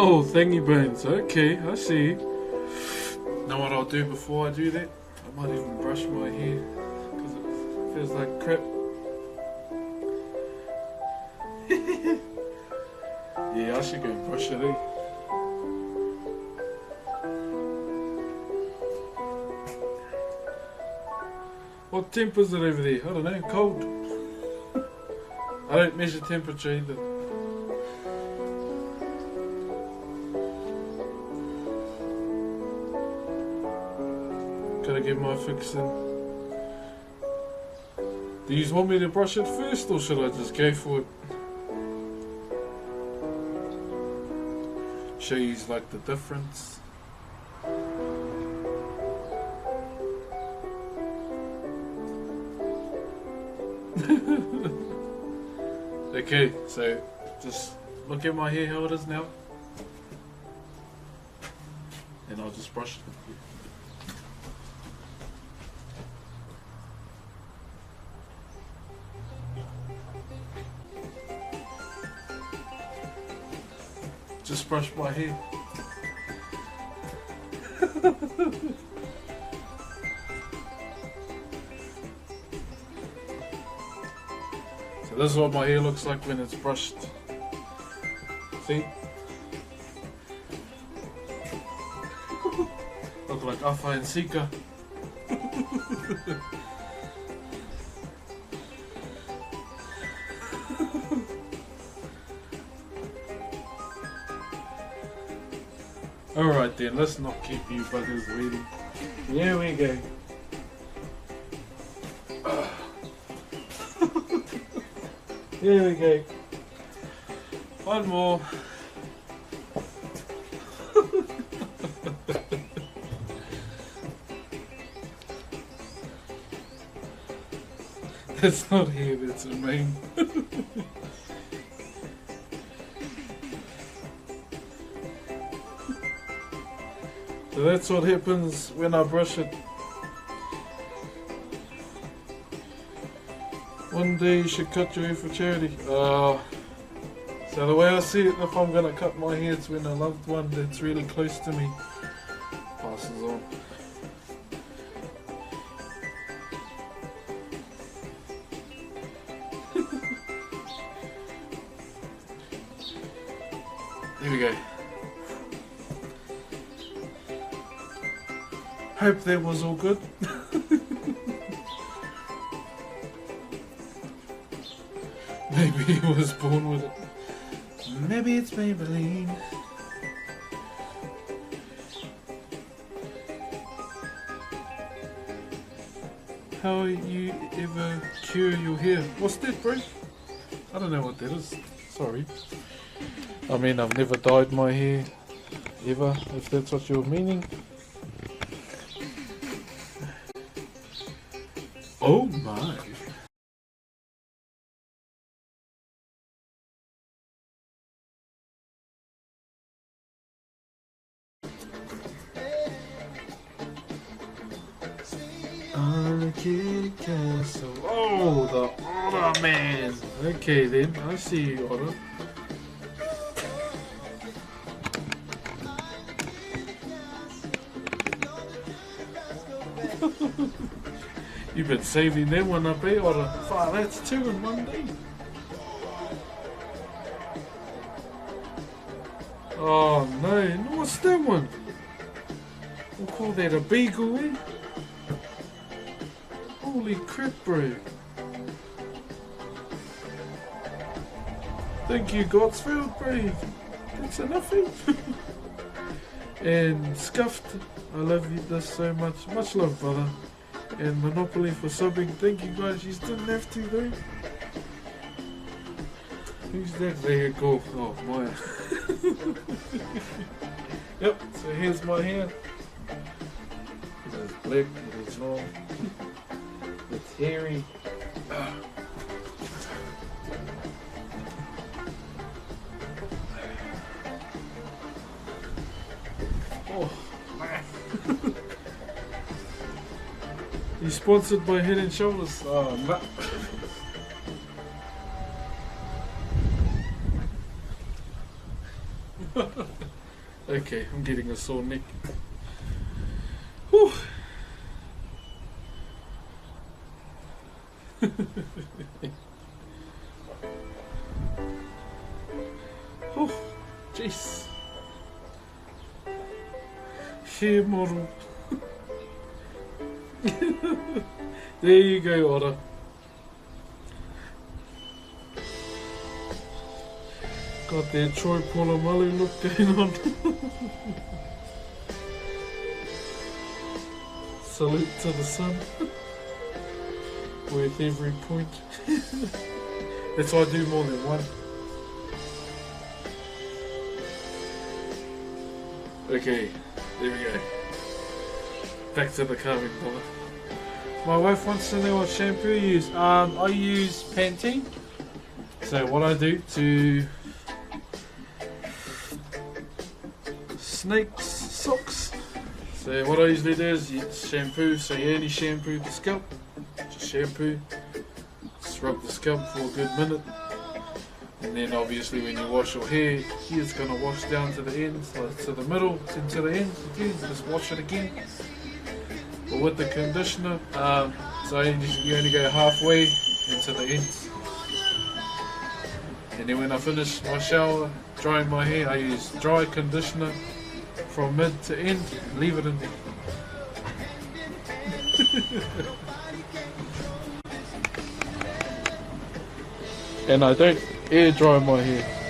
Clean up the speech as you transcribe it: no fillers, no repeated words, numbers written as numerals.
Oh, thingy bones. Okay, I see. Know what I'll do before I do that? I might even brush my hair because it feels like crap. Yeah, I should go and brush it, eh? What temp is it over there? I don't know, cold. I don't measure temperature either. Gotta get my fix in. Do you want me to brush it first or should I just go for it? Show you like the difference. Okay, so just look at my hair how it is now. And I'll just brush it. Just brush my hair. So this is what my hair looks like when it's brushed. See? Look like Afa and Sika. Alright then, let's not keep you buggers waiting. Here we go. Here we go. One more. That's not hair, that's a mane. So that's what happens when I brush it. One day you should cut your hair for charity. So the way I see it, if I'm gonna cut my hair, it's when a loved one that's really close to me passes on. There we go. Hope that was all good. Maybe he was born with it. Maybe it's Maybelline. How you ever cure your hair? What's that, bro? I don't know what that is. Sorry. I mean, I've never dyed my hair ever, if that's what you're meaning. Oh my. Okay, Castle. Oh, the Otter man. Okay then, I see you, Otter. You've been saving that one up, eh, Otter? Fuck, that's 2 in one day. Oh no, what's that one? We'll call that a beagle, eh? Holy crap, bro. Thank you, Godsfield, bro. That's enough, eh? And Scuffed, I love you this so much. Much love, brother. And Monopoly for subbing. Thank you guys, you didn't have to though. Who's that? There you go. Oh, Maya. Yep, so here's my hair. It is black, it is long, it's hairy. Oh, man. He's sponsored by Head and Shoulders. Oh, no. Okay, I'm getting a sore neck. Whew. Whew. Jeez. Hair model. There you go, Otter. Got that Chur Whanau look going on. Salute to the sun. Worth every point. That's why I do more than one. Okay, there we go. Back to the carving bother. My wife wants to know what shampoo I use. I use Pantene. So what I do to snakes socks. So what I usually do is you shampoo. So you only shampoo the scalp. Just shampoo. Just rub the scalp for a good minute. And then obviously when you wash your hair, it's going to wash down to the ends, like to the middle, then to the ends again, just wash it again. But with the conditioner, so you only go halfway into the ends. And then when I finish my shower, drying my hair, I use dry conditioner from mid to end, and leave it in there. And I don't air dry my hair.